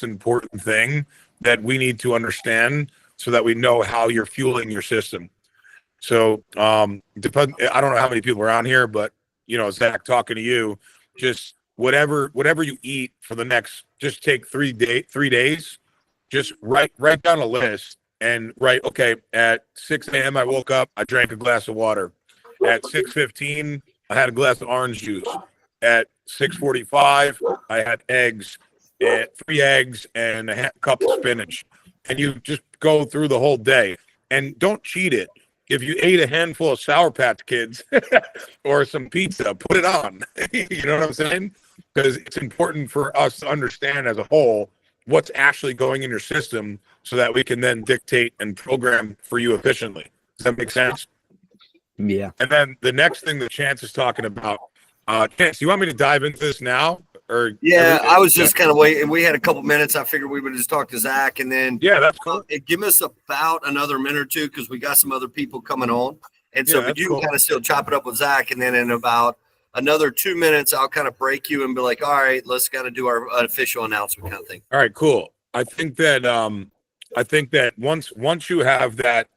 important thing that we need to understand so that we know how you're fueling your system. So, I don't know how many people are on here, but Zach, talking to you, just whatever you eat for the next, just take 3 days, just write down a list and write, okay, at 6 a.m. I woke up, I drank a glass of water. At 6:15, I had a glass of orange juice. At 6:45, I had eggs, 3 eggs and a cup of spinach. And you just go through the whole day and don't cheat it. If you ate a handful of Sour Patch Kids or some pizza, put it on. You know what I'm saying? Because it's important for us to understand as a whole what's actually going in your system so that we can then dictate and program for you efficiently. Does that make sense? Yeah. And then the next thing that Chance is talking about, Chance, you want me to dive into this now? Or yeah, I was just kind of waiting. We had a couple minutes. I figured we would just talk to Zach, and then that's cool. Give us about another minute or two because we got some other people coming on, and so but you can kind of still chop it up with Zach, and then in about another 2 minutes, I'll kind of break you and be like, all right, let's kind of do our official announcement kind of thing. All right, cool. I think that once you have that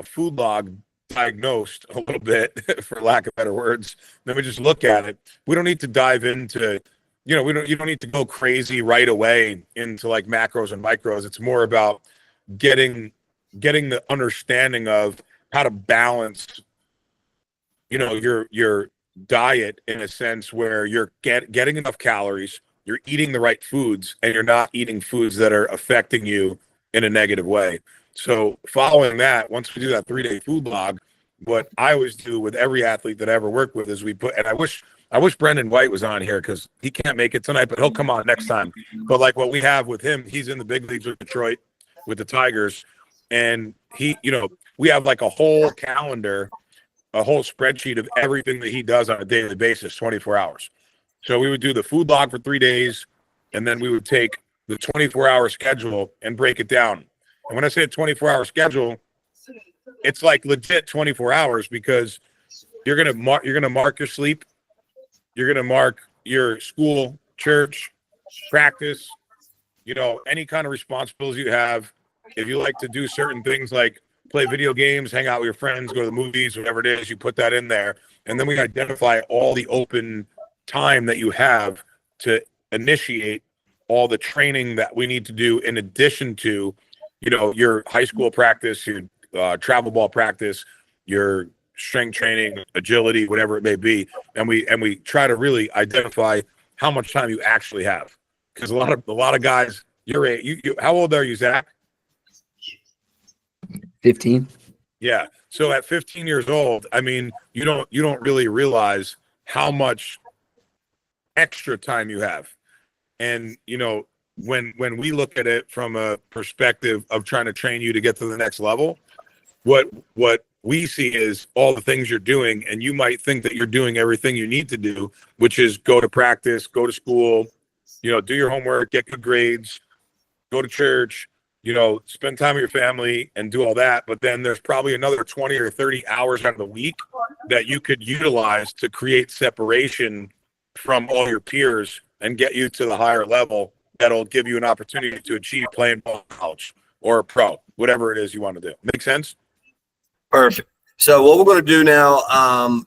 food log diagnosed a little bit, for lack of better words, then we just look at it. We don't need to dive into you don't need to go crazy right away into like macros and micros. It's more about getting the understanding of how to balance your diet in a sense where you're getting enough calories, you're eating the right foods, and you're not eating foods that are affecting you in a negative way. So following that, once we do that 3-day food log, what I always do with every athlete that I ever work with is and I wish Brendan White was on here because he can't make it tonight, but he'll come on next time. But like what we have with him, he's in the big leagues with Detroit, with the Tigers. And we have like a whole calendar, a whole spreadsheet of everything that he does on a daily basis, 24 hours. So we would do the food log for 3 days, and then we would take the 24-hour schedule and break it down. And when I say a 24-hour schedule, it's like legit 24 hours because you're gonna mark your sleep, you're gonna mark your school, church, practice, any kind of responsibilities you have. If you like to do certain things like play video games, hang out with your friends, go to the movies, whatever it is, you put that in there. And then we identify all the open time that you have to initiate all the training that we need to do in addition to, your high school practice, your travel ball practice, your strength training, agility, whatever it may be. And we try to really identify how much time you actually have. Because a lot of guys, how old are you, Zach? 15. Yeah. So at 15 years old, I mean, you don't really realize how much extra time you have. And, when we look at it from a perspective of trying to train you to get to the next level, what we see is all the things you're doing, and you might think that you're doing everything you need to do, which is go to practice, go to school, do your homework, get good grades, go to church, spend time with your family and do all that. But then there's probably another 20 or 30 hours out of the week that you could utilize to create separation from all your peers and get you to the higher level that'll give you an opportunity to achieve playing ball in college or pro, whatever it is you want to do. Make sense? Perfect. So what we're going to do now,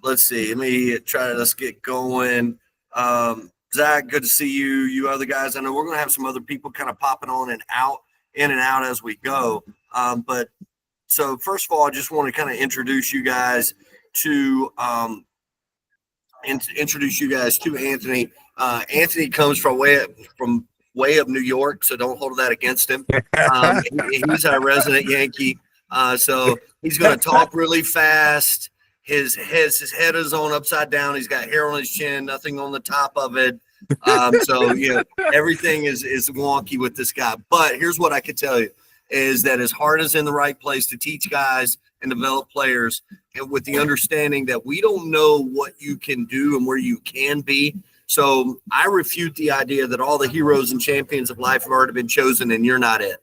let's see. Let's get going. Zach, good to see you. You other guys, I know we're going to have some other people kind of popping on and out, in and out as we go. But so first of all, I just want to kind of introduce you guys to Anthony. Anthony comes from way up New York, so don't hold that against him. He's our resident Yankee. So he's going to talk really fast. His head is on upside down. He's got hair on his chin, nothing on the top of it. So everything is wonky with this guy. But here's what I can tell you is that his heart is in the right place to teach guys and develop players, and with the understanding that we don't know what you can do and where you can be. So I refute the idea that all the heroes and champions of life have already been chosen and you're not it.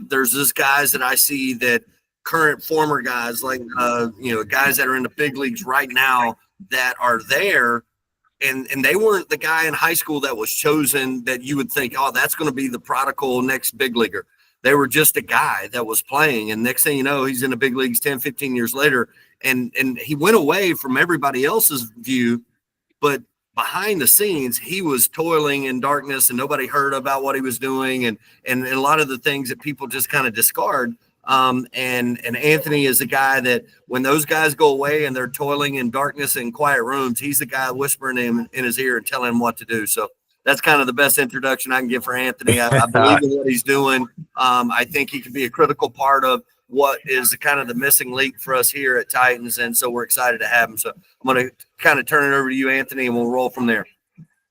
There's just guys that I see that current former guys like, guys that are in the big leagues right now that are there and they weren't the guy in high school that was chosen that you would think, oh, that's going to be the prodigal next big leaguer. They were just a guy that was playing. And next thing you know, he's in the big leagues 10, 15 years later. And he went away from everybody else's view, but behind the scenes, he was toiling in darkness and nobody heard about what he was doing. And a lot of the things that people just kind of discard. And Anthony is the guy that when those guys go away and they're toiling in darkness in quiet rooms, he's the guy whispering in his ear and telling him what to do. So that's kind of the best introduction I can give for Anthony. I believe in what he's doing. I think he can be a critical part of what is the kind of the missing link for us here at Titans. And so we're excited to have him. So I'm going to kind of turn it over to you, Anthony, and we'll roll from there.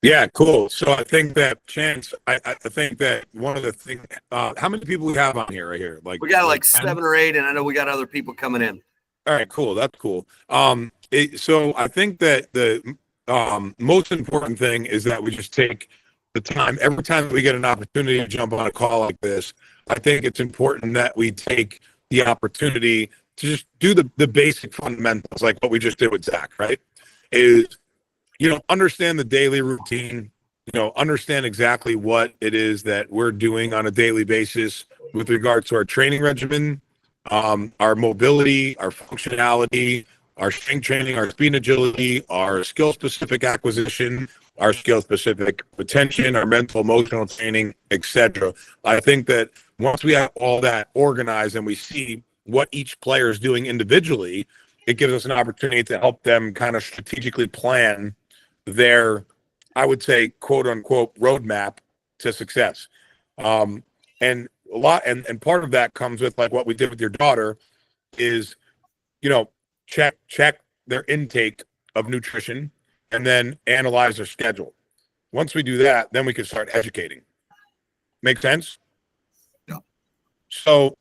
Yeah, cool. So I think that Chance, I think that one of the things, how many people we have on here right here? Like we got like 10? 7 or 8, and I know we got other people coming in. All right, cool. That's cool. So I think that the most important thing is that we just take the time every time that we get an opportunity to jump on a call like this. I think it's important that we take the opportunity to just do the basic fundamentals, like what we just did with Zach, right? Is, understand the daily routine, understand exactly what it is that we're doing on a daily basis with regards to our training regimen, our mobility, our functionality, our strength training, our speed and agility, our skill-specific acquisition, our skill-specific retention, our mental, emotional training, etc. I think that once we have all that organized and we see what each player is doing individually, it gives us an opportunity to help them kind of strategically plan their, I would say, quote unquote, roadmap to success. And a lot, and part of that comes with like what we did with your daughter is, check their intake of nutrition and then analyze their schedule. Once we do that, then we can start educating. Make sense? Yeah. So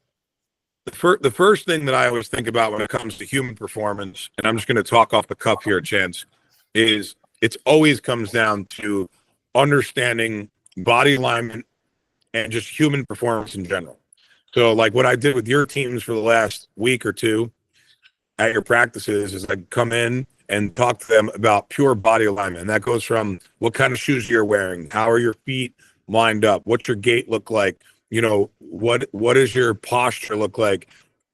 the first thing that I always think about when it comes to human performance, and I'm just going to talk off the cuff here, Chance, is it always comes down to understanding body alignment and just human performance in general. So like what I did with your teams for the last week or two at your practices is I'd come in and talk to them about pure body alignment. And that goes from what kind of shoes you're wearing, how are your feet lined up, what's your gait look like, what does your posture look like,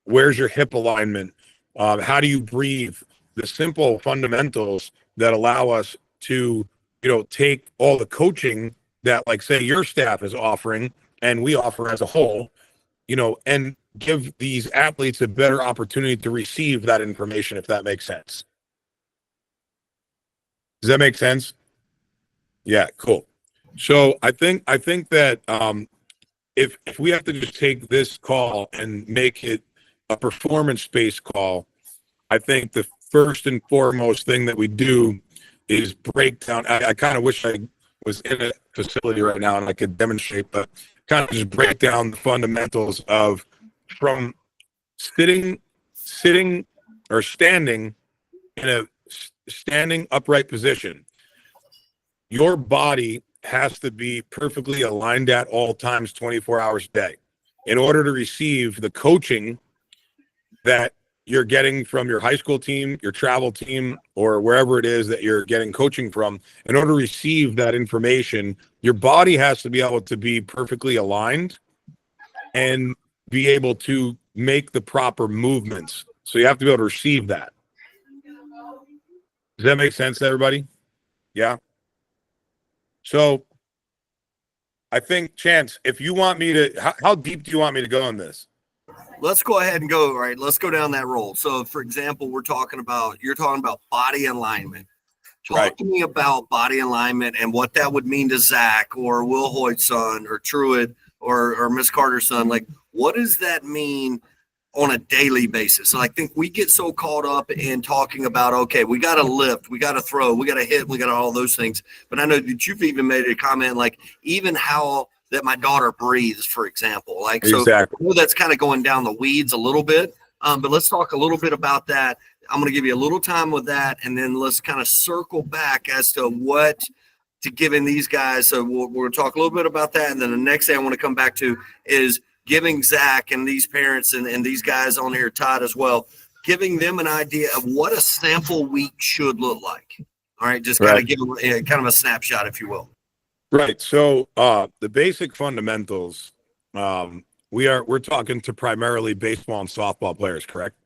where's your hip alignment, how do you breathe, the simple fundamentals that allow us to take all the coaching that, like, say your staff is offering and we offer as a whole, and give these athletes a better opportunity to receive that information, if that makes sense. Does that make sense? Yeah, cool. So I think that if we have to just take this call and make it a performance-based call, I think the first and foremost thing that we do is break down. I kind of wish I was in a facility right now and I could demonstrate, but kind of just break down the fundamentals of from sitting or standing in a standing upright position. Your body has to be perfectly aligned at all times, 24 hours a day, in order to receive the coaching that you're getting from your high school team, your travel team, or wherever it is that you're getting coaching from. In order to receive that information, your body has to be able to be perfectly aligned and be able to make the proper movements. So you have to be able to receive that. Does that make sense to everybody? Yeah. So I think, Chance, if you want me to, how deep do you want me to go on this? Let's go ahead and go, right? Let's go down that road. So, for example, you're talking about body alignment. Talk to me about body alignment and what that would mean to Zach or Will Hoyt's son or Truett or Miss Carter's son. Like, what does that mean on a daily basis? So I think we get so caught up in talking about, okay, we got to lift, we got to throw, we got to hit, we got all those things. But I know that you've even made a comment, like even how that my daughter breathes, for example. Like, so exactly. I know that's kind of going down the weeds a little bit, but let's talk a little bit about that. I'm going to give you a little time with that, and then let's kind of circle back as to what to giving these guys. So we'll talk a little bit about that, and then the next thing I want to come back to is giving Zach and these parents and these guys on here, Todd as well, giving them an idea of what a sample week should look like. All right, just kind Right. of give them kind of a snapshot, if you will. Right. So the basic fundamentals, we're talking to primarily baseball and softball players, correct?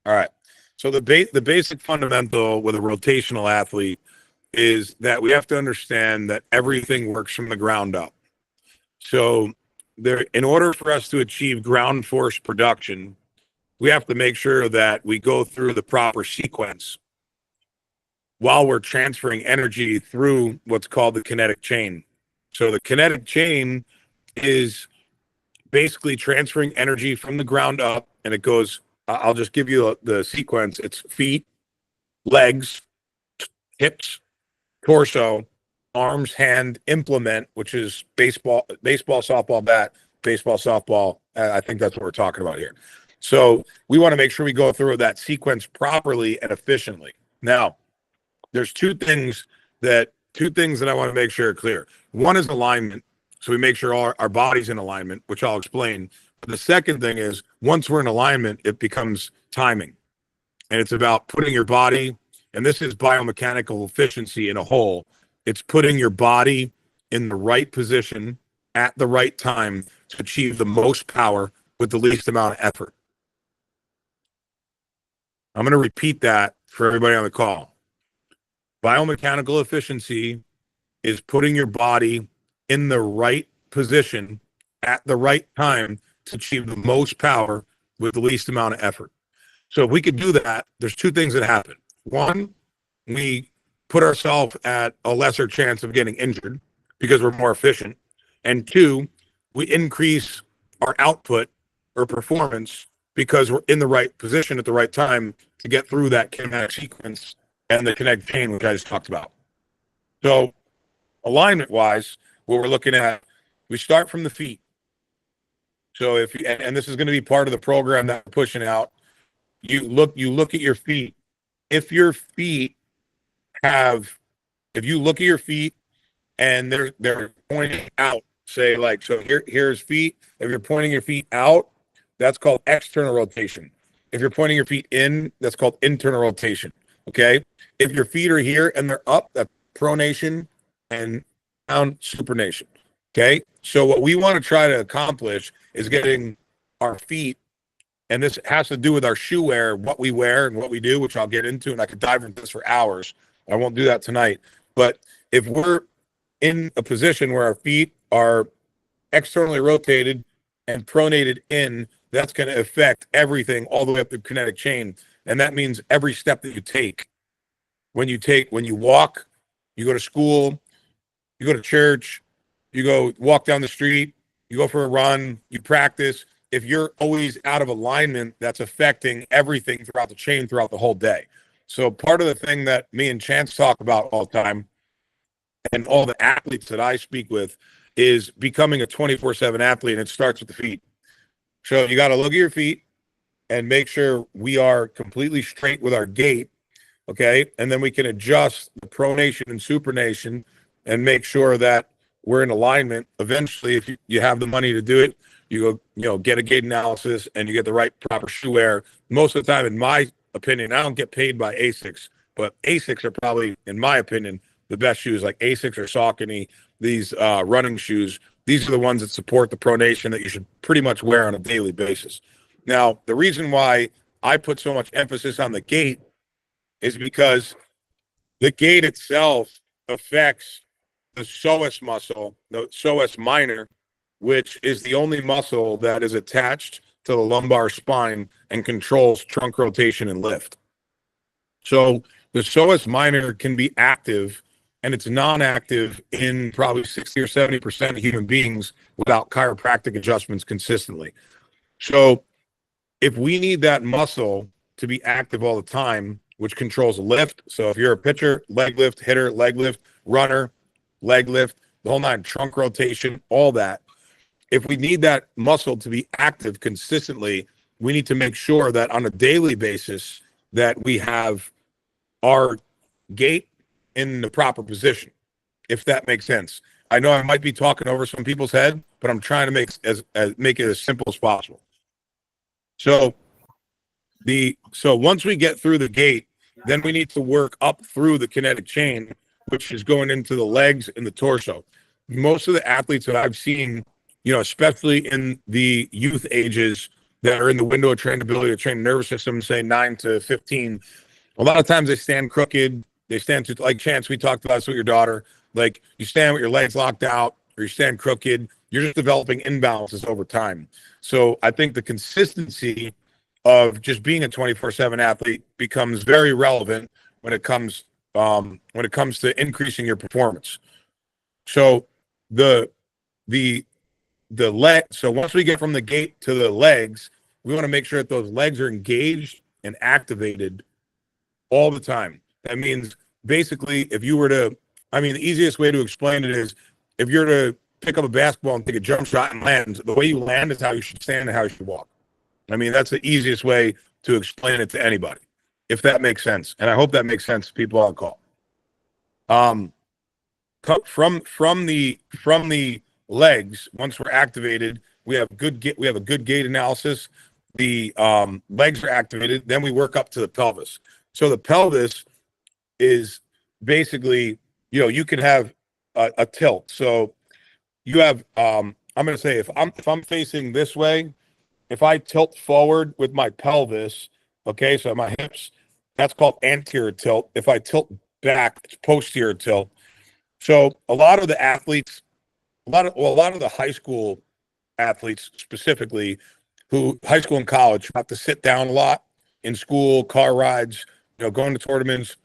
All right. So the basic fundamental with a rotational athlete is that we have to understand that everything works from the ground up. So in order for us to achieve ground force production, we have to make sure that we go through the proper sequence while we're transferring energy through what's called the kinetic chain. So the kinetic chain is basically transferring energy from the ground up, and it goes, I'll just give you the sequence. It's feet, legs, hips, torso, arms, hand, implement, which is baseball, softball bat, baseball, softball. I think that's what we're talking about here. So we want to make sure we go through that sequence properly and efficiently. Now, there's two things that I want to make sure are clear. One is alignment. So we make sure our body's in alignment, which I'll explain. But the second thing is once we're in alignment, it becomes timing. And it's about putting your body, and this is biomechanical efficiency in a whole. It's putting your body in the right position at the right time to achieve the most power with the least amount of effort. I'm going to repeat that for everybody on the call. Biomechanical efficiency is putting your body in the right position at the right time to achieve the most power with the least amount of effort. So if we could do that, there's two things that happen. One, we put ourselves at a lesser chance of getting injured because we're more efficient. And two, we increase our output or performance because we're in the right position at the right time to get through that kinetic sequence and the kinetic chain, which I just talked about. So alignment-wise, what we're looking at, we start from the feet. So if you, and this is going to be part of the program that we're pushing out, you look at your feet. If you look at your feet and they're pointing out, say like, so here's feet. If you're pointing your feet out, that's called external rotation. If you're pointing your feet in, that's called internal rotation. Okay. If your feet are here and they're up, that's pronation, and down, supination. Okay. So what we want to try to accomplish is getting our feet, and this has to do with our shoe wear, what we wear and what we do, which I'll get into, and I could dive into this for hours. I won't do that tonight. But if we're in a position where our feet are externally rotated and pronated in, that's going to affect everything all the way up the kinetic chain. And that means every step that you take. When you walk, you go to school, you go to church, you go walk down the street, you go for a run, you practice. If you're always out of alignment, that's affecting everything throughout the chain, throughout the whole day. So part of the thing that me and Chance talk about all the time, and all the athletes that I speak with, is becoming a 24/7 athlete, and it starts with the feet. So you got to look at your feet and make sure we are completely straight with our gait, okay? And then we can adjust the pronation and supination and make sure that we're in alignment. Eventually, if you have the money to do it, you go, get a gait analysis and you get the right proper shoe wear. Most of the time, in my opinion, I don't get paid by ASICs, but ASICs are probably, in my opinion, the best shoes, like ASICs or Saucony, these running shoes. These are the ones that support the pronation that you should pretty much wear on a daily basis. Now, the reason why I put so much emphasis on the gait is because the gait itself affects the psoas muscle, the psoas minor, which is the only muscle that is attached to the lumbar spine and controls trunk rotation and lift. So the psoas minor can be active, and it's non-active in probably 60 or 70% of human beings without chiropractic adjustments consistently. So if we need that muscle to be active all the time, which controls lift. So if you're a pitcher, leg lift, hitter, leg lift, runner, leg lift, the whole nine, trunk rotation, all that. If we need that muscle to be active consistently, we need to make sure that on a daily basis that we have our gait in the proper position, if that makes sense. I know I might be talking over some people's head, but I'm trying to make it as simple as possible. So once we get through the gait, Then we need to work up through the kinetic chain, which is going into the legs and the torso. Most of the athletes that I've seen, especially in the youth ages that are in the window of trainability or trained nervous system, say 9 to 15, a lot of times they stand crooked. They stand to, like Chance, we talked about this with your daughter. Like you stand with your legs locked out or you stand crooked. You're just developing imbalances over time. So I think the consistency of just being a 24/7 athlete becomes very relevant when it comes to increasing your performance. So the leg. So once we get from the gait to the legs, we want to make sure that those legs are engaged and activated all the time. That means basically, if you were to, the easiest way to explain it is if you're to pick up a basketball and take a jump shot and land, the way you land is how you should stand and how you should walk. That's the easiest way to explain it to anybody, if that makes sense. And I hope that makes sense to people on call. From the legs, once we're activated, we have a good gait analysis. The legs are activated. Then we work up to the pelvis. So the pelvis is basically, you can have a tilt. So you have, I'm going to say if I'm facing this way, if I tilt forward with my pelvis, okay, so my hips, that's called anterior tilt. If I tilt back, it's posterior tilt. So a lot of the athletes, a lot of the high school athletes specifically, who high school and college have to sit down a lot in school, car rides, going to tournaments,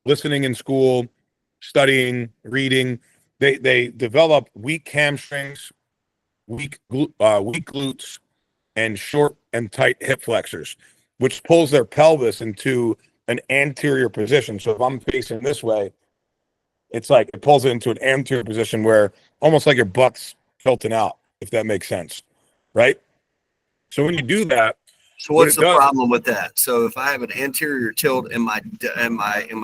listening in school, studying, reading. They develop weak hamstrings, weak glutes, and short and tight hip flexors, which pulls their pelvis into an anterior position. So if I'm facing this way, it's like it pulls it into an anterior position where almost like your butt's tilting out, if that makes sense, right? So when you do that, so what's the problem with that? So if I have an anterior tilt in my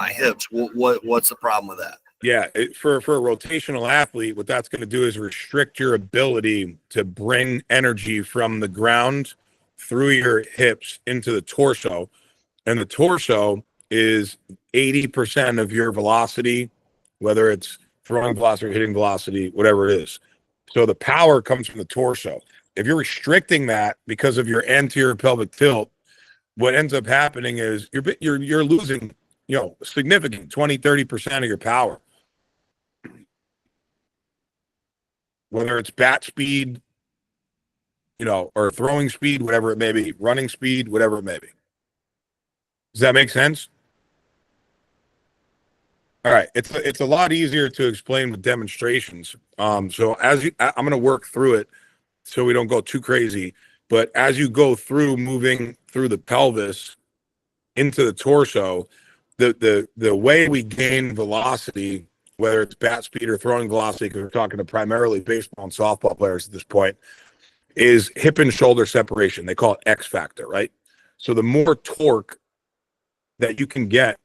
hips, what's the problem with that? Yeah, for a rotational athlete, what that's going to do is restrict your ability to bring energy from the ground through your hips into the torso. And the torso is 80% of your velocity, whether it's throwing velocity or hitting velocity, whatever it is. So the power comes from the torso. If you're restricting that because of your anterior pelvic tilt, what ends up happening is you're losing, significant 20-30% of your power. Whether it's bat speed, or throwing speed, whatever it may be, running speed, whatever it may be. Does that make sense? All right. It's a lot easier to explain with demonstrations. So I'm going to work through it so we don't go too crazy. But as you go through moving through the pelvis into the torso, the way we gain velocity, whether it's bat speed or throwing velocity, because we're talking to primarily baseball and softball players at this point, is hip and shoulder separation. They call it X factor, right? So the more torque that you can get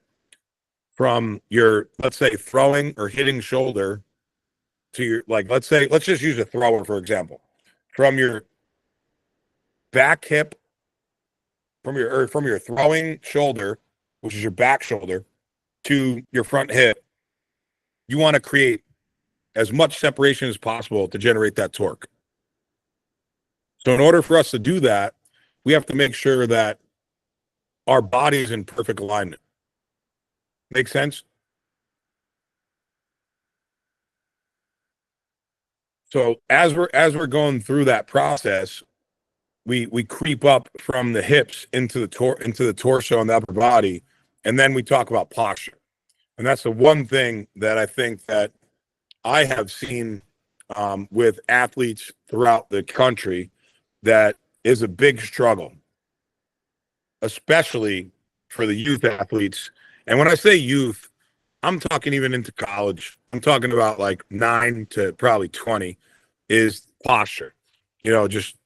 from your, let's say, throwing or hitting shoulder to your, let's just use a thrower, for example, from your back hip, from your throwing shoulder, which is your back shoulder, to your front hip, you want to create as much separation as possible to generate that torque. So in order for us to do that, we have to make sure that our body is in perfect alignment. Make sense? So as we're going through that process, we creep up from the hips into the torso and the upper body, and then we talk about posture. And that's the one thing that I think that I have seen with athletes throughout the country that is a big struggle, especially for the youth athletes. And when I say youth, I'm talking even into college. I'm talking about like 9 to probably 20 is posture. Just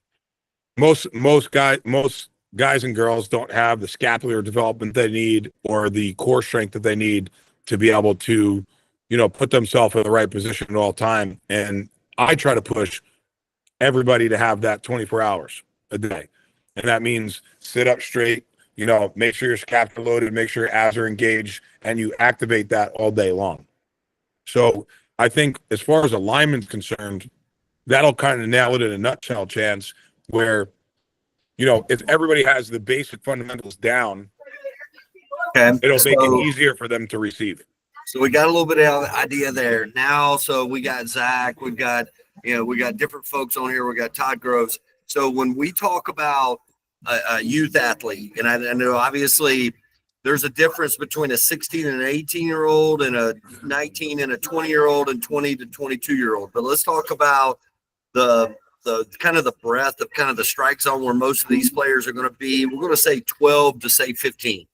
most guys and girls don't have the scapular development they need or the core strength that they need to be able to, put themselves in the right position at all time. And I try to push everybody to have that 24 hours a day. And that means sit up straight, make sure your scaps are loaded, make sure your abs are engaged, and you activate that all day long. So I think as far as alignment's concerned, that'll kind of nail it in a nutshell, Chance, where, if everybody has the basic fundamentals down, Okay. it'll make it easier for them to receive. So we got a little bit of idea there now. So we got Zach, we got different folks on here. We got Todd Groves. So when we talk about a youth athlete, and I know obviously there's a difference between a 16 and an 18-year-old and a 19 and a 20-year-old and 20 to 22-year-old. But let's talk about the kind of the breadth of kind of the strike zone where most of these players are going to be. We're going to say 12 to say 15.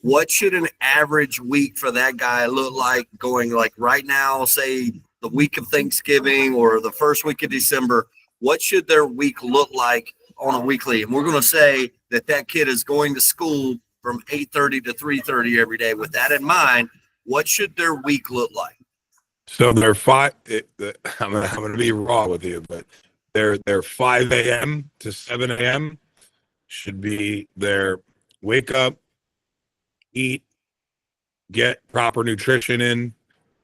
What should an average week for that guy look like going like right now, say the week of Thanksgiving or the first week of December? What should their week look like on a weekly? And we're going to say that kid is going to school from 8:30 to 3:30 every day. With that in mind, what should their week look like? So they're I'm going to be raw with you, but their 5 a.m. to 7 a.m. should be their wake up, eat, get proper nutrition in,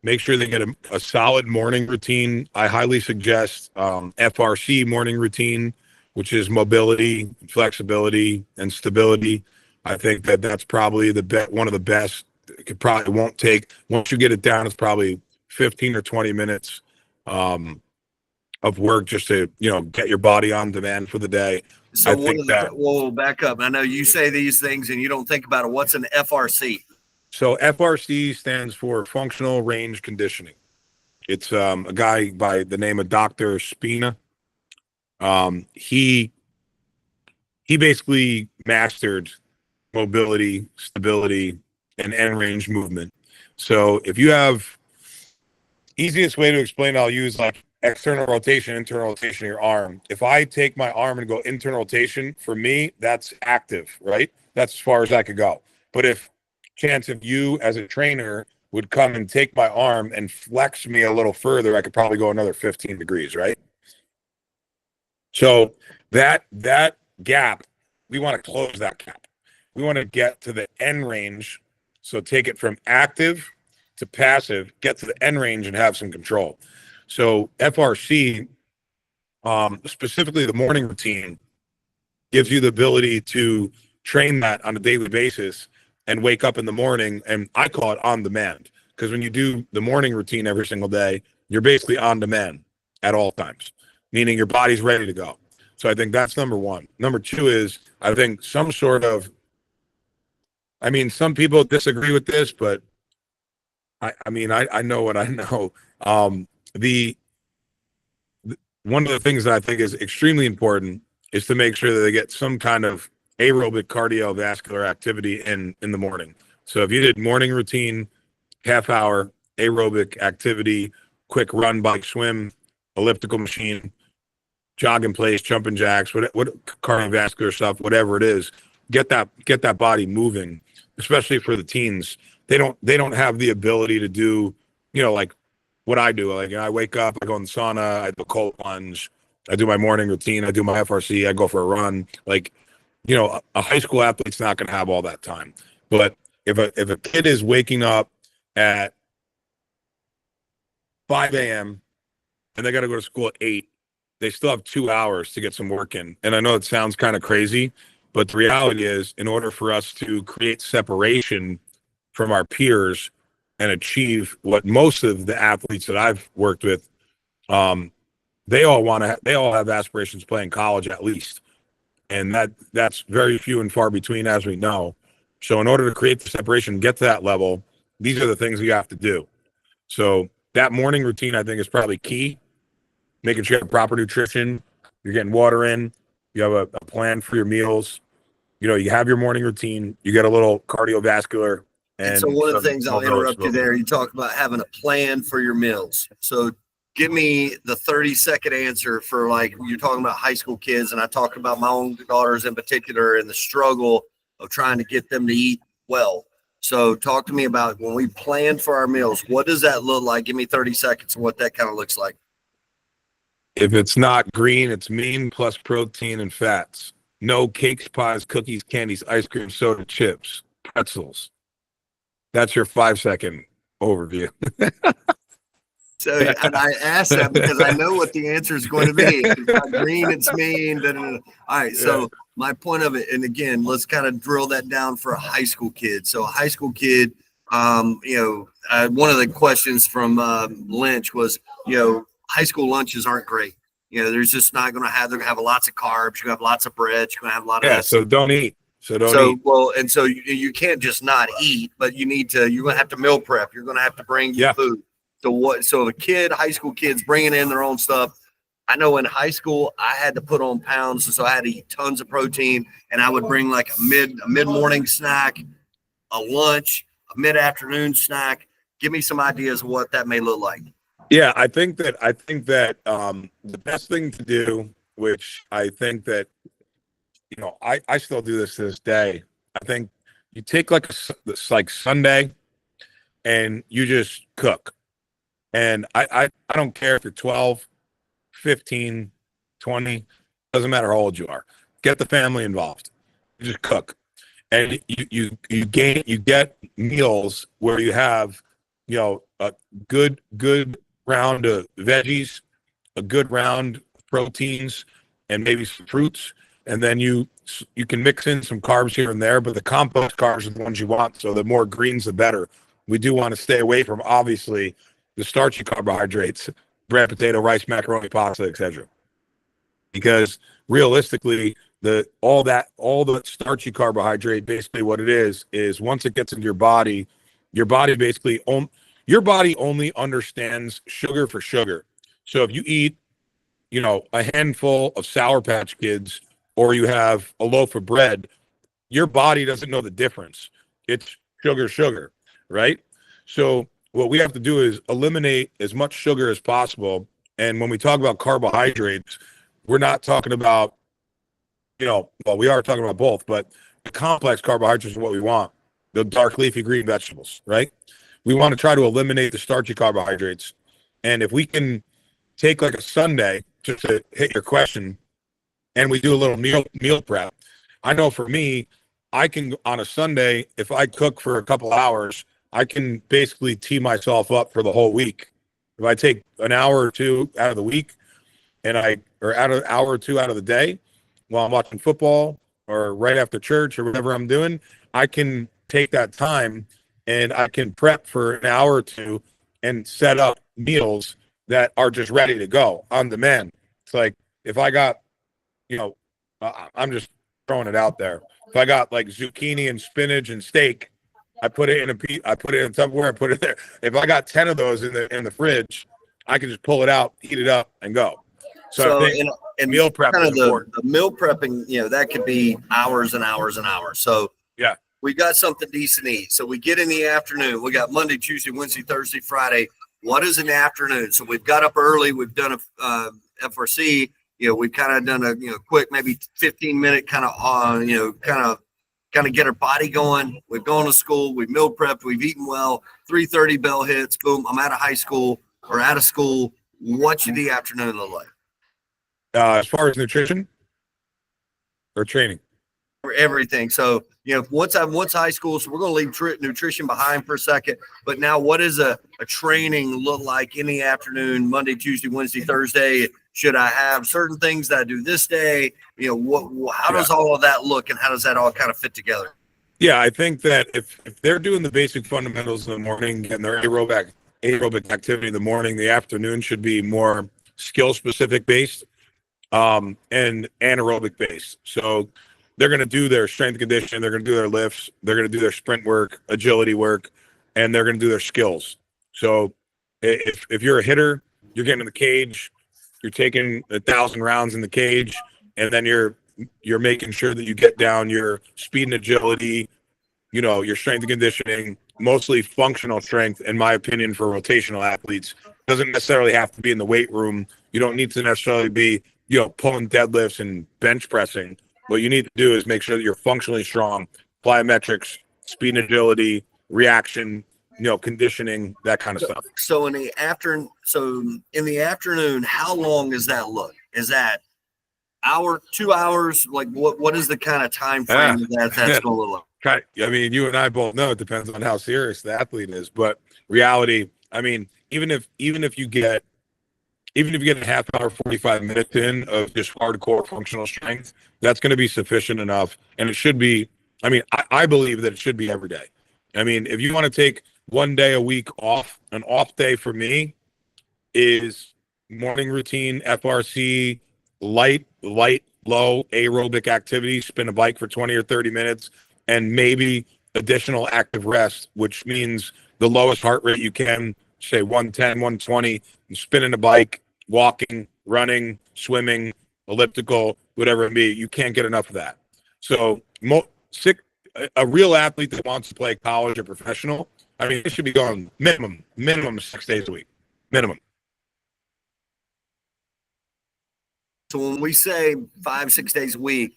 make sure they get a solid morning routine. I highly suggest FRC morning routine, which is mobility, flexibility, and stability. I think that's probably one of the best. It probably won't take, once you get it down, it's probably 15 or 20 minutes of work just to, get your body on demand for the day. So we'll back up. I know you say these things and you don't think about it. What's an FRC? So FRC stands for functional range conditioning. It's a guy by the name of Dr. Spina. He basically mastered mobility, stability, and end range movement. So if you have, easiest way to explain it, I'll use like external rotation, internal rotation of your arm. If I take my arm and go internal rotation, for me, that's active, right? That's as far as I could go. But if you as a trainer would come and take my arm and flex me a little further, I could probably go another 15 degrees, right? So that gap, we want to close that gap. We want to get to the end range. So take it from active to passive, get to the end range and have some control. So FRC, specifically the morning routine, gives you the ability to train that on a daily basis and wake up in the morning. And I call it on demand, because when you do the morning routine every single day, you're basically on demand at all times, meaning your body's ready to go. So I think that's number one. Number two is, I think some people disagree with this, but I know what I know. One of the things that I think is extremely important is to make sure that they get some kind of aerobic cardiovascular activity in the morning. So if you did morning routine, half hour aerobic activity, quick run, bike, swim, elliptical machine, jog in place, jumping jacks, what cardiovascular stuff, whatever it is, get that body moving, especially for the teens. They don't have the ability to do, like what I do. Like, I wake up, I go in the sauna, I do a cold plunge, I do my morning routine, I do my FRC, I go for a run. Like, a high school athlete's not going to have all that time. But if a kid is waking up at 5 a.m. and they got to go to school at 8, they still have 2 hours to get some work in. And I know it sounds kind of crazy, but the reality is, in order for us to create separation from our peers and achieve what most of the athletes that I've worked with, they all have aspirations to play in college at least. And that's very few and far between, as we know. So in order to create the separation, get to that level, these are the things you have to do. So that morning routine, I think, is probably key. Making sure you have proper nutrition, you're getting water in, you have a plan for your meals. You have your morning routine, you get a little cardiovascular. And so one of the things, I'll interrupt you there, you talk about having a plan for your meals. So give me the 30-second answer for, like, you're talking about high school kids, and I talk about my own daughters in particular and the struggle of trying to get them to eat well. So talk to me about, when we plan for our meals, what does that look like? Give me 30 seconds of what that kind of looks like. If it's not green, it's mean plus protein and fats. No cakes, pies, cookies, candies, ice cream, soda, chips, pretzels. That's your 5-second overview. So, and I asked that because I know what the answer is going to be. It's not green, it's mean. Da, da, da. All right. So my point of it, and again, let's kind of drill that down for a high school kid. So a high school kid, one of the questions from Lynch was, high school lunches aren't great. There's just not going to have, they're going to have lots of carbs. You're going to have lots of bread. You're going to have a lot of this. So don't eat. Well, and so you can't just not eat, but you're going to have to meal prep. You're going to have to bring food. So the high school kids bringing in their own stuff. I know in high school, I had to put on pounds. And so I had to eat tons of protein, and I would bring like a mid-morning snack, a lunch, a mid-afternoon snack. Give me some ideas of what that may look like. Yeah, I think that the best thing to do, which I think that, I still do this to this day. I think you take like Sunday and you just cook. And I don't care if you're 12, 15, 20, doesn't matter how old you are. Get the family involved. You just cook. And you get meals where you have, a good round of veggies, a good round of proteins, and maybe some fruits. And then you can mix in some carbs here and there, but the compost carbs are the ones you want. So the more greens, the better. We do want to stay away from, obviously, the starchy carbohydrates, bread, potato, rice, macaroni, pasta, etc. Because realistically, all the starchy carbohydrate, basically what it is once it gets into your body basically your body only understands sugar for sugar. So if you eat, a handful of Sour Patch Kids, or you have a loaf of bread, your body doesn't know the difference. It's sugar, right? So what we have to do is eliminate as much sugar as possible. And when we talk about carbohydrates, we're not talking about, we are talking about both, but the complex carbohydrates are what we want. The dark leafy green vegetables, right? We want to try to eliminate the starchy carbohydrates. And if we can take like a Sunday, just to hit your question, and we do a little meal prep. I know for me, I can, on a Sunday, if I cook for a couple hours, I can basically tee myself up for the whole week. If I take an hour or two out of the week or out of an hour or two out of the day while I'm watching football or right after church or whatever I'm doing, I can take that time and I can prep for an hour or two and set up meals that are just ready to go on demand. It's like if I got, I'm just throwing it out there. If I got like zucchini and spinach and steak, I put it in Tupperware, I put it there. If I got 10 of those in the fridge, I can just pull it out, heat it up, and go. So I think meal prep kind is of important. the meal prepping, that could be hours and hours and hours. So yeah, we got something decent to eat. So we get in the afternoon. We got Monday, Tuesday, Wednesday, Thursday, Friday. What is an afternoon? So we've got up early. We've done a FRC. We've kind of done a quick, maybe 15-minute kind of get our body going. We've gone to school. We've meal prepped. We've eaten well. 3:30 bell hits. Boom. I'm out of high school or out of school. What should the afternoon look like? As far as nutrition or training? For everything. So, once high school, so we're going to leave nutrition behind for a second. But now what does a training look like in the afternoon, Monday, Tuesday, Wednesday, Thursday? Should I have certain things that I do this day? How does all of that look, and how does that all kind of fit together? Yeah, I think that if they're doing the basic fundamentals in the morning and their aerobic activity in the morning, the afternoon should be more skill specific based and anaerobic based. So they're going to do their strength and conditioning, they're going to do their lifts, they're going to do their sprint work, agility work, and they're going to do their skills. So if you're a hitter, you're getting in the cage, you're taking 1,000 rounds in the cage, and then you're making sure that you get down your speed and agility, your strength and conditioning, mostly functional strength, in my opinion, for rotational athletes. Doesn't necessarily have to be in the weight room. You don't need to necessarily be, pulling deadlifts and bench pressing. What you need to do is make sure that you're functionally strong, plyometrics, speed and agility, reaction, conditioning, that kind of stuff. So in the afternoon, how long does that look? Is that hour, 2 hours? Like what is the kind of time Yeah. frame that's going to look like? I mean, you and I both know it depends on how serious the athlete is, but reality, I mean, even if you get a half hour, 45 minutes in of just hardcore functional strength, that's going to be sufficient enough. And it should be, I mean, I believe that it should be every day. I mean, if you want to take one day a week off, an off day for me is morning routine, FRC, low aerobic activity, spin a bike for 20 or 30 minutes, and maybe additional active rest, which means the lowest heart rate you can, say 110, 120, and spinning a bike, walking, running, swimming, elliptical, whatever it be. You can't get enough of that. So, a real athlete that wants to play college or professional, I mean, it should be going minimum 6 days a week, minimum. So when we say 5, 6 days a week,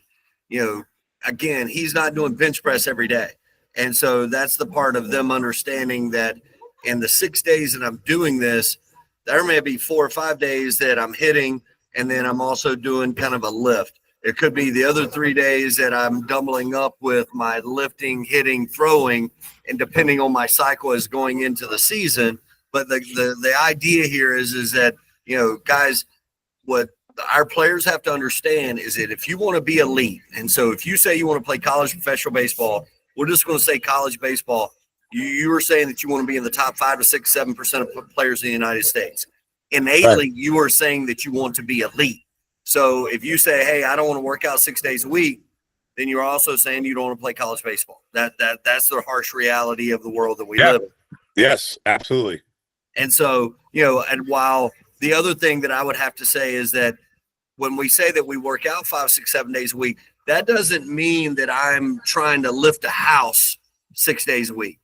again, he's not doing bench press every day. And so that's the part of them understanding that in the 6 days that I'm doing this, there may be 4 or 5 days that I'm hitting, and then I'm also doing kind of a lift. It could be the other 3 days that I'm doubling up with my lifting, hitting, throwing, and depending on my cycle as going into the season. But the idea here is that, guys, what our players have to understand is that if you want to be elite, and so if you say you want to play college professional baseball, we're just going to say college baseball. You were saying that you want to be in the top 5 to 6, 7% of players in the United States. Innately, Right. you are saying that you want to be elite. So if you say, "Hey, I don't want to work out 6 days a week," then you're also saying you don't want to play college baseball. That's the harsh reality of the world that we Yeah. live in. Yes, absolutely. And so, and while the other thing that I would have to say is that when we say that we work out 5, 6, 7 days a week, that doesn't mean that I'm trying to lift a house 6 days a week.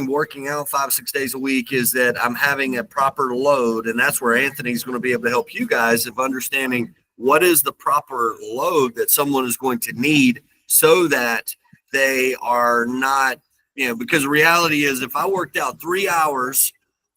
Working out 5, 6 days a week is that I'm having a proper load. And that's where Anthony's going to be able to help you guys of understanding what is the proper load that someone is going to need so that they are not, because the reality is if I worked out 3 hours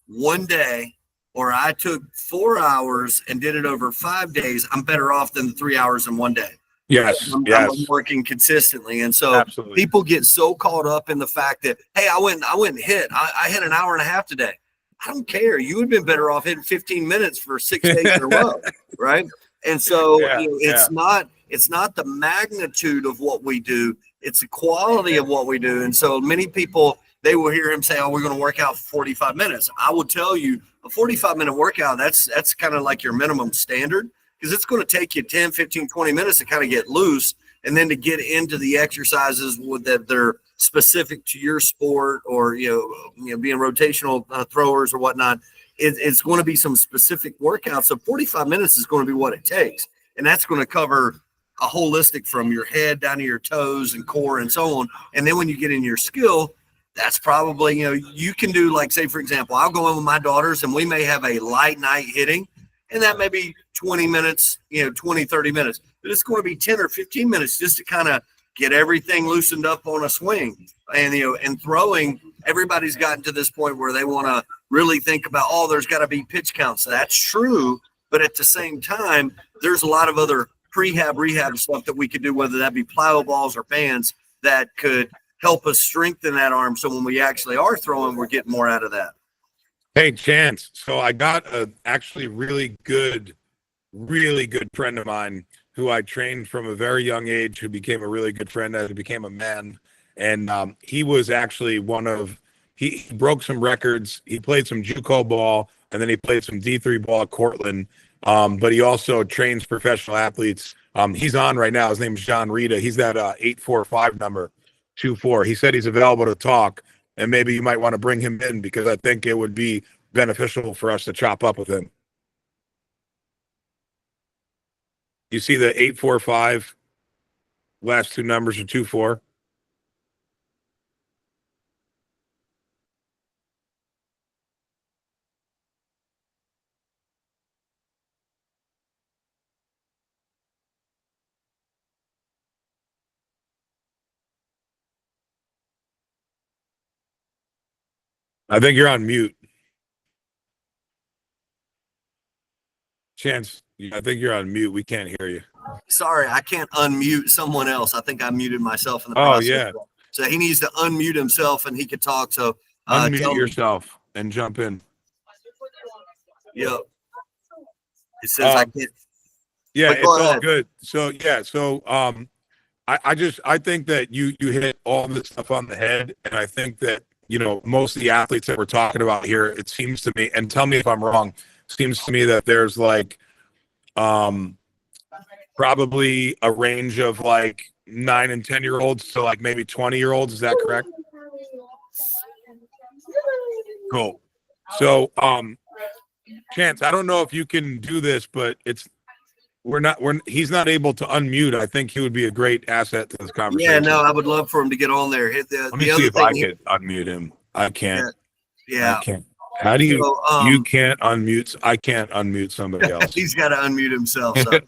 one day, or I took 4 hours and did it over 5 days, I'm better off than the 3 hours in one day. Yes, I'm working consistently. And so absolutely. people get so caught up in the fact that, hey, I went and hit. I hit an hour and a half today. I don't care. You would have been better off hitting 15 minutes for 6 days in a row. Right. And so it's not the magnitude of what we do, it's the quality of what we do. And so many people, they will hear him say, "Oh, we're going to work out for 45 minutes." I will tell you, a 45-minute workout, that's kind of like your minimum standard, because it's going to take you 10, 15, 20 minutes to kind of get loose, and then to get into the exercises that they're specific to your sport, or being rotational throwers or whatnot. It's going to be some specific workouts. So 45 minutes is going to be what it takes, and that's going to cover a holistic from your head down to your toes and core and so on. And then when you get in your skill, that's probably, you can do, like, say, for example, I'll go in with my daughters and we may have a light night hitting, and that may be 20 minutes, 20, 30 minutes, but it's going to be 10 or 15 minutes just to kind of get everything loosened up on a swing. And, and throwing, everybody's gotten to this point where they want to really think about, oh, there's got to be pitch counts. That's true. But at the same time, there's a lot of other rehab stuff that we could do, whether that be plyo balls or bands, that could help us strengthen that arm. So when we actually are throwing, we're getting more out of that. Hey, Chance. So I got a actually really good friend of mine who I trained from a very young age, who became a really good friend as he became a man. And he was actually he broke some records. He played some JUCO ball, and then he played some D3 ball at Cortland. But he also trains professional athletes. He's on right now. His name is John Rita. He's that 845 number 24. He said he's available to talk, and maybe you might want to bring him in, because I think it would be beneficial for us to chop up with him. You see the 845, last two numbers are 24. I think you're on mute. Chance, I think you're on mute. We can't hear you. Sorry, I can't unmute someone else. I think I muted myself in the Oh, process. yeah. So he needs to unmute himself and he could talk. So Unmute yourself and jump in. Yep. It says I can't. Yeah, it's ahead. all good. So I think that you hit all this stuff on the head, and I think that most of the athletes that we're talking about here, it seems to me, and tell me if I'm wrong, seems to me that there's like probably a range of like 9 and 10-year-olds to like maybe 20-year-olds. Is that correct? Cool. So Chance, I don't know if you can do this, but he's not able to unmute. I think he would be a great asset to this conversation. Yeah, no, I would love for him to get on there. Let me see if I could unmute him. I can't. Yeah. I can't. How do you? You can't unmute. I can't unmute somebody else. He's got to unmute himself. So.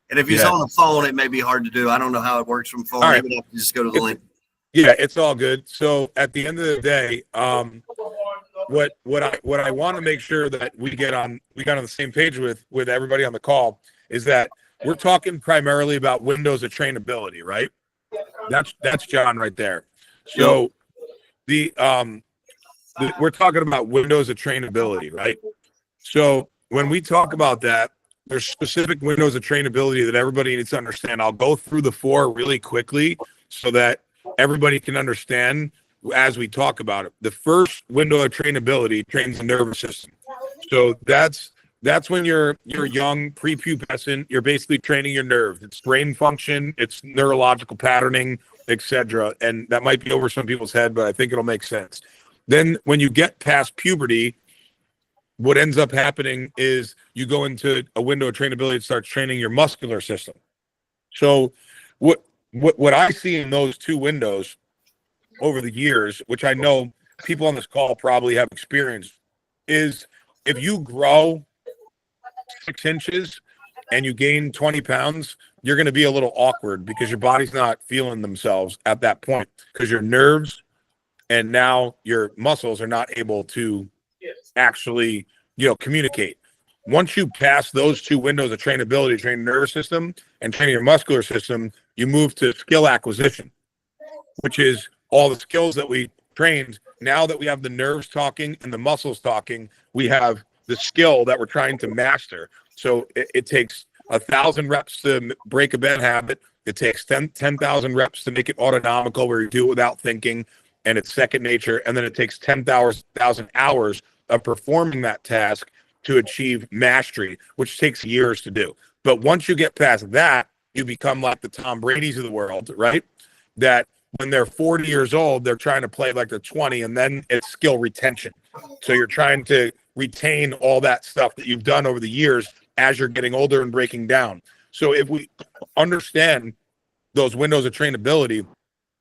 And if he's on the phone, it may be hard to do. I don't know how it works from phone. Right. Maybe have to just go to the link. Yeah, it's all good. So at the end of the day, what I want to make sure that we got on the same page with everybody on the call is that we're talking primarily about windows of trainability, right? That's John right there. So we're talking about windows of trainability, right? So when we talk about that, there's specific windows of trainability that everybody needs to understand. I'll go through the 4 really quickly so that everybody can understand as we talk about it. The first window of trainability trains the nervous system. So that's when you're young, prepubescent. You're basically training your nerves. It's brain function, it's neurological patterning, etc. And that might be over some people's head, but I think it'll make sense. Then when you get past puberty, what ends up happening is you go into a window of trainability that starts training your muscular system. So what I see in those 2 windows over the years, which I know people on this call probably have experienced, is if you grow 6 inches and you gain 20 pounds, you're going to be a little awkward because your body's not feeling themselves at that point because your nerves and now your muscles are not able to actually, communicate. Once you pass those 2 windows of trainability, train your nervous system and train your muscular system, you move to skill acquisition, which is all the skills that we trained. Now that we have the nerves talking and the muscles talking, we have the skill that we're trying to master. So it takes 1,000 reps to break a bad habit. It takes 10,000 reps to make it autonomical where you do it without thinking and it's second nature. And then it takes 10,000 hours of performing that task to achieve mastery, which takes years to do. But once you get past that, you become like the Tom Brady's of the world, right? That when they're 40 years old, they're trying to play like they're 20, and then it's skill retention. So you're trying to retain all that stuff that you've done over the years as you're getting older and breaking down. So if we understand those windows of trainability,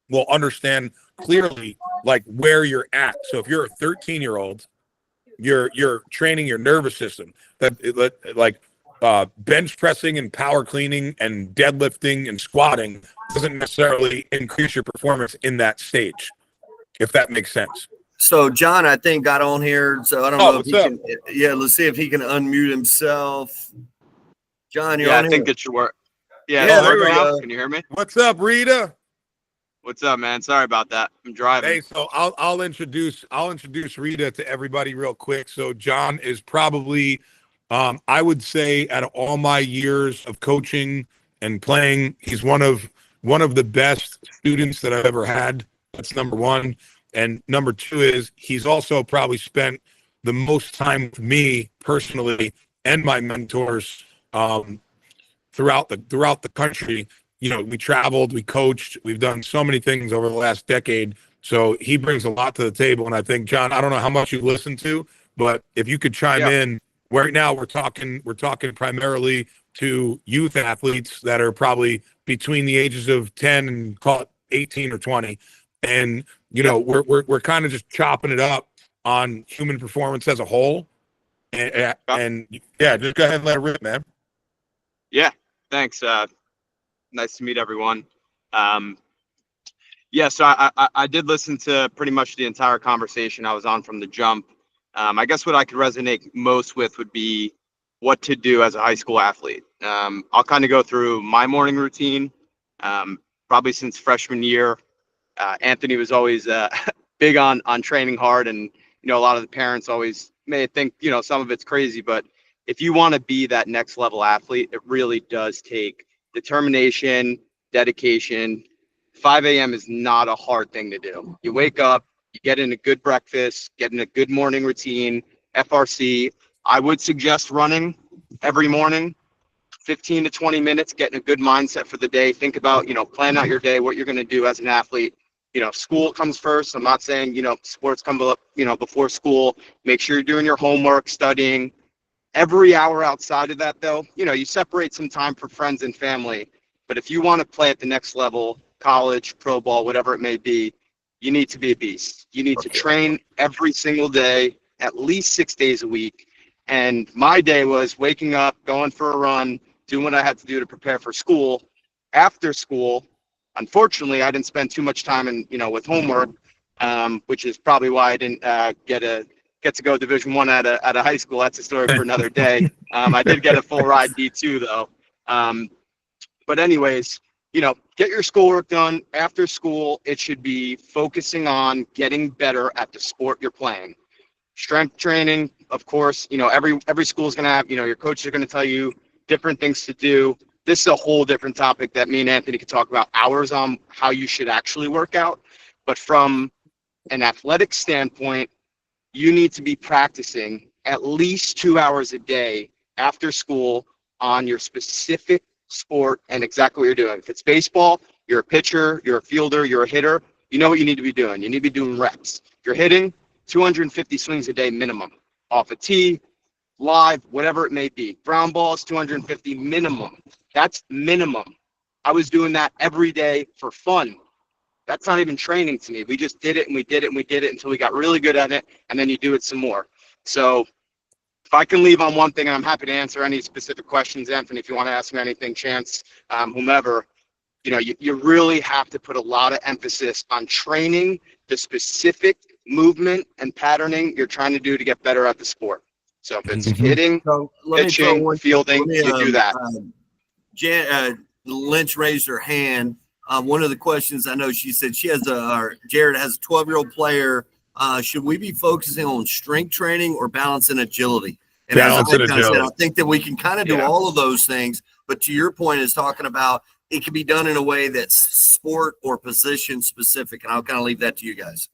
we'll understand clearly like where you're at. So if you're a 13-year-old, you're training your nervous system. That like bench pressing and power cleaning and deadlifting and squatting doesn't necessarily increase your performance in that stage, if that makes sense. So John, I think, got on here. So I don't know if he can. Yeah, let's see if he can unmute himself. John, you're on I here. think it should work. Yeah, there we go. Can you hear me? What's up, Rita? What's up, man? Sorry about that. I'm driving. Hey, so I'll introduce Rita to everybody real quick. So John is probably, I would say, out of all my years of coaching and playing, he's one of the best students that I've ever had. That's number one. And number two is he's also probably spent the most time with me personally and my mentors throughout the country. You know, we traveled, we coached, we've done so many things over the last decade. So he brings a lot to the table. And I think, John, I don't know how much you listen to, but if you could chime in. Right now we're talking primarily to youth athletes that are probably between the ages of 10 and call it 18 or 20. And, you know, we're kind of just chopping it up on human performance as a whole. And yeah, just go ahead and let it rip, man. Yeah, thanks. Nice to meet everyone. So I did listen to pretty much the entire conversation. I was on from the jump. I guess what I could resonate most with would be what to do as a high school athlete. I'll kind of go through my morning routine. Probably since freshman year, Anthony was always big on training hard, and a lot of the parents always may think some of it's crazy, but if you want to be that next level athlete, it really does take determination, dedication. 5 a.m. is not a hard thing to do. You wake up, you get in a good breakfast, get in a good morning routine, FRC. I would suggest running every morning, 15 to 20 minutes, getting a good mindset for the day. Think about, plan out your day, what you're going to do as an athlete. School comes first. I'm not saying, sports come up, before school. Make sure you're doing your homework, studying. Every hour outside of that, though, you separate some time for friends and family. But if you want to play at the next level, college, pro ball, whatever it may be, you need to be a beast. You need to train every single day, at least 6 days a week. And my day was waking up, going for a run, doing what I had to do to prepare for school. After school, unfortunately, I didn't spend too much time with homework, which is probably why I didn't get to go Division I at a high school. That's a story for another day. I did get a full ride D2 though. But anyways, get your schoolwork done. After school, it should be focusing on getting better at the sport you're playing. Strength training, of course, every school is going to have, your coaches are going to tell you different things to do. This is a whole different topic that me and Anthony could talk about hours on how you should actually work out. But from an athletic standpoint, you need to be practicing at least 2 hours a day after school on your specific sport and exactly what you're doing. If it's baseball, you're a pitcher, you're a fielder, you're a hitter, you know what you need to be doing. You need to be doing reps. If you're hitting, 250 swings a day minimum. Off a tee, live, whatever it may be. Ground balls, 250 minimum. That's minimum. I was doing that every day for fun. That's not even training to me. We just did it and we did it and we did it until we got really good at it, and then you do it some more. So if I can leave on one thing, and I'm happy to answer any specific questions, Anthony, if you want to ask me anything, Chance, whomever, you really have to put a lot of emphasis on training the specific movement and patterning you're trying to do to get better at the sport. So if it's hitting, pitching, fielding, you do that. Lynch raised her hand. One of the questions, I know she said she has Jared has a 12-year-old player. Should we be focusing on strength training or balance and agility? And Balance and agility. I think that we can kind of do all of those things. But to your point is talking about it can be done in a way that's sport or position specific. And I'll kind of leave that to you guys.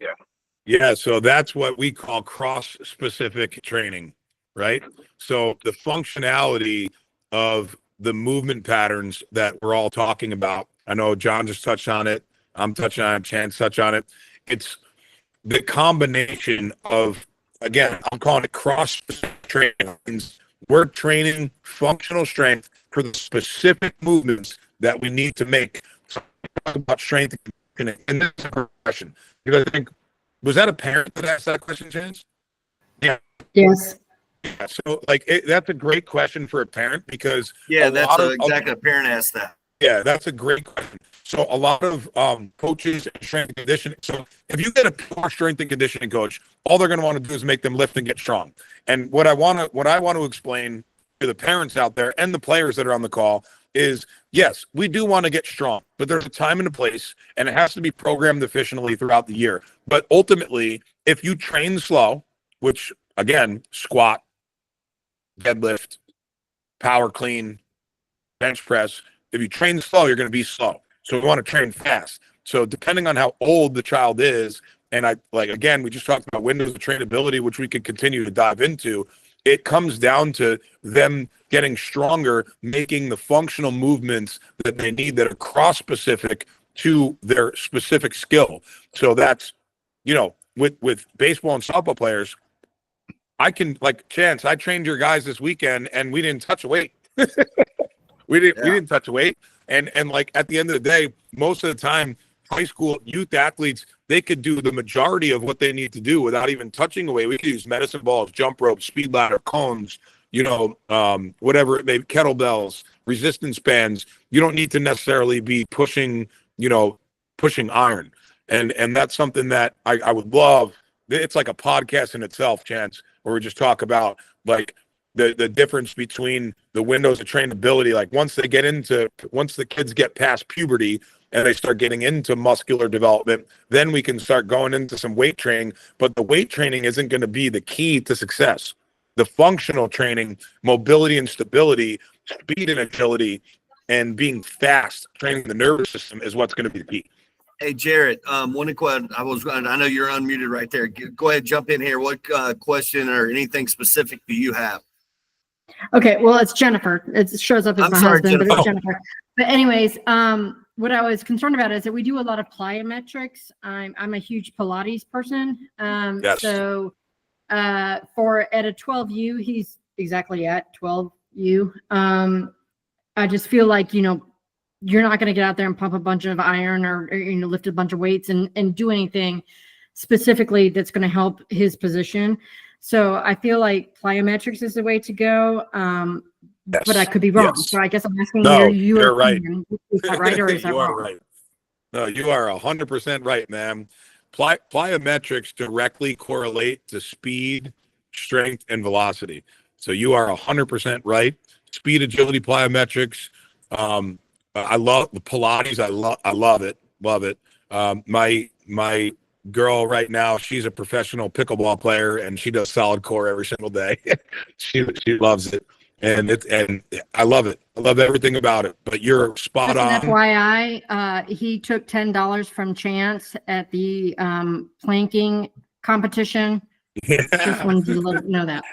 Yeah. So that's what we call cross-specific training, right? So the functionality of the movement patterns that we're all talking about. I know John just touched on it. I'm touching on it. Chance touched on it. It's the combination of, again, I'm calling it cross-specific training. Means we're training functional strength for the specific movements that we need to make. So talk about strength and this is a question. Because I think, was that a parent that asked that question, Chance? Yeah. Yes. Yeah, so that's a great question for a parent because exactly a parent asked that. Yeah, that's a great question. So a lot of coaches and strength and conditioning. So if you get a pure strength and conditioning coach, all they're going to want to do is make them lift and get strong. And what I want to explain to the parents out there and the players that are on the call is, yes, we do want to get strong, but there's a time and a place, and it has to be programmed efficiently throughout the year. But ultimately, if you train slow, which again, squat, deadlift, power clean, bench press. If you train slow, you're going to be slow. So we want to train fast. So depending on how old the child is, and again, we just talked about windows of trainability, which we could continue to dive into. It comes down to them getting stronger, making the functional movements that they need that are cross-specific to their specific skill. So that's, with baseball and softball players, I can, Chance, I trained your guys this weekend and we didn't touch a weight. We didn't touch a weight. And at the end of the day, most of the time, high school youth athletes, they could do the majority of what they need to do without even touching a weight. We could use medicine balls, jump ropes, speed ladder, cones, whatever it may be, kettlebells, resistance bands. You don't need to necessarily be pushing iron. And that's something that I would love. It's like a podcast in itself, Chance, where we just talk about the difference between the windows of trainability. Like once the kids get past puberty and they start getting into muscular development, then we can start going into some weight training. But the weight training isn't going to be the key to success. The functional training, mobility and stability, speed and agility, and being fast, training the nervous system is what's going to be the key. Hey, Jarrett, one question. I know you're unmuted right there. Go ahead, jump in here. What question or anything specific do you have? Okay, well, it's Jennifer. It shows up as my husband, Jennifer. but it's Jennifer. But anyways, what I was concerned about is that we do a lot of plyometrics. I'm a huge Pilates person. Yes. So for at a 12U, he's exactly at 12U. I just feel like, you're not going to get out there and pump a bunch of iron or lift a bunch of weights and do anything specifically that's going to help his position. So I feel like plyometrics is the way to go. Yes. But I could be wrong. Yes. So I guess I'm asking No, you. you're right. Is that right or is that You are wrong? right. No, you are 100% right, ma'am. Plyometrics directly correlate to speed, strength, and velocity. So you are 100% right. Speed, agility, plyometrics. I love the Pilates. I love it. Love it. My girl right now, she's a professional pickleball player and she does solid core every single day. she loves it. And I love it. I love everything about it. But you're spot on. FYI, he took $10 from Chance at the planking competition. Yeah. Just wanted you to know that.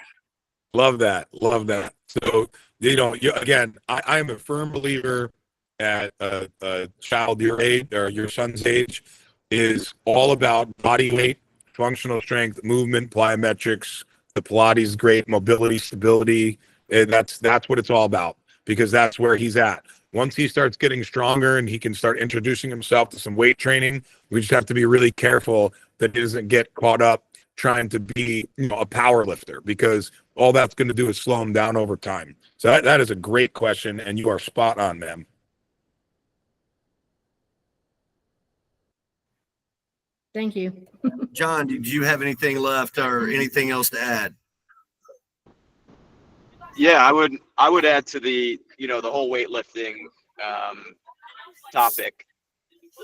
Love that. Love that. So, again, I am a firm believer at a child your age or your son's age is all about body weight, functional strength, movement, plyometrics. The Pilates is great, mobility, stability. And that's what it's all about because that's where he's at. Once he starts getting stronger and he can start introducing himself to some weight training, we just have to be really careful that he doesn't get caught up trying to be a power lifter because all that's going to do is slow him down over time. So that is a great question, and you are spot on, ma'am. Thank you. John, did you have anything left or anything else to add? Yeah, I would add to the whole weightlifting topic.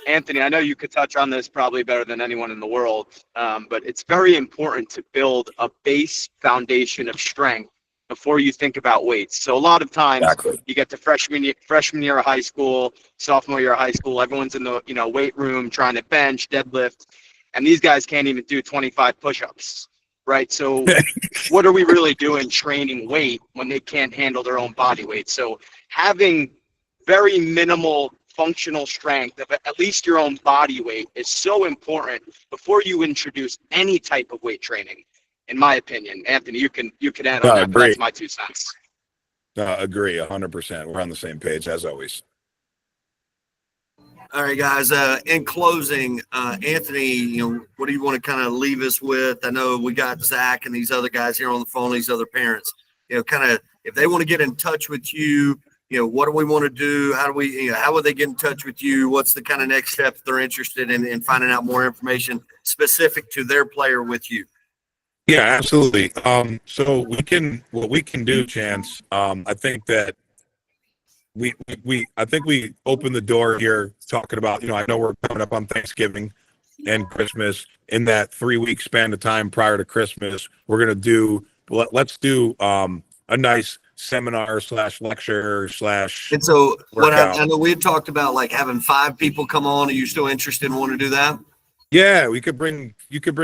Anthony, I know you could touch on this probably better than anyone in the world, but it's very important to build a base foundation of strength before you think about weights. So a lot of times you get to freshman year of high school, sophomore year of high school, everyone's in the weight room trying to bench, deadlift, and these guys can't even do 25 push-ups, right? So what are we really doing training weight when they can't handle their own body weight? So having very minimal functional strength of at least your own body weight is so important before you introduce any type of weight training, in my opinion. Anthony, you can add on that, but that's my 2 cents. Agree 100%. We're on the same page as always. All right, guys. In closing, Anthony, what do you want to kind of leave us with? I know we got Zach and these other guys here on the phone, these other parents, kind of if they want to get in touch with you, what do we want to do? How do we, how would they get in touch with you? What's the kind of next step if they're interested in finding out more information specific to their player with you? Yeah, absolutely. So what we can do, Chance, I think that we opened the door here talking about, I know we're coming up on Thanksgiving and Christmas. In that 3-week span of time prior to Christmas, we're going to let's do a nice seminar / lecture / And so what I know we had talked about, like having 5 people come on. Are you still interested and want to do that? Yeah, you could bring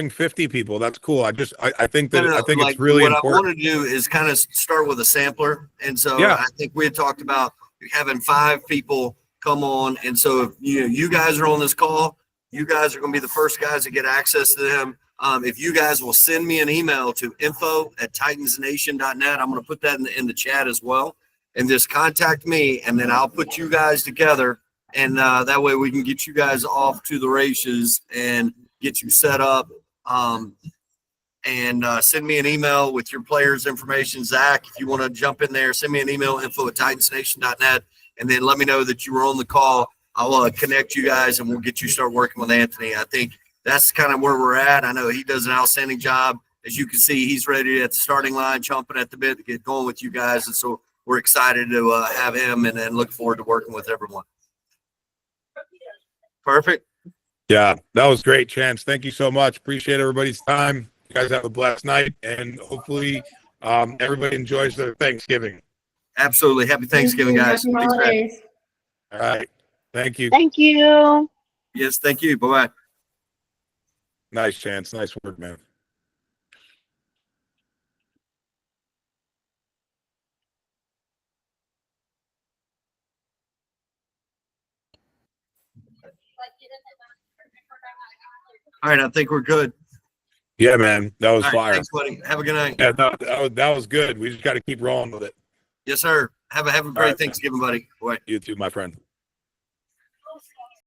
50 people. That's cool. I think that I think it's really important. What I want to do is kind of start with a sampler. And so I think we had talked about having 5 people come on. And so if you guys are on this call, you guys are going to be the first guys to get access to them. If you guys will send me an email to info@titansnation.net, I'm going to put that in the chat as well, and just contact me, and then I'll put you guys together, and that way we can get you guys off to the races and get you set up. And send me an email with your players' information. Zach, if you want to jump in there, send me an email, info@titansnation.net, and then let me know that you were on the call. I'll connect you guys, and we'll get you start working with Anthony. I think that's kind of where we're at. I know he does an outstanding job. as you can see, he's ready at the starting line, chomping at the bit to get going with you guys. And so we're excited to have him and look forward to working with everyone. Perfect. Yeah, that was great, Chance. Thank you so much. Appreciate everybody's time. You guys have a blessed night, and hopefully everybody enjoys their Thanksgiving. Absolutely. Happy Thanksgiving, guys. Happy Thanks, man. holidays. All right. Thank you. Thank you. Yes, thank you. Bye-bye. Nice, Chance. Nice work, man. All right, I think we're good. Yeah, man. That was All right, fire. thanks, buddy. Have a good night. Yeah, no, that was good. We just got to keep rolling with it. Yes, sir. Have a great right, man. Thanksgiving, buddy. Bye. You too, my friend.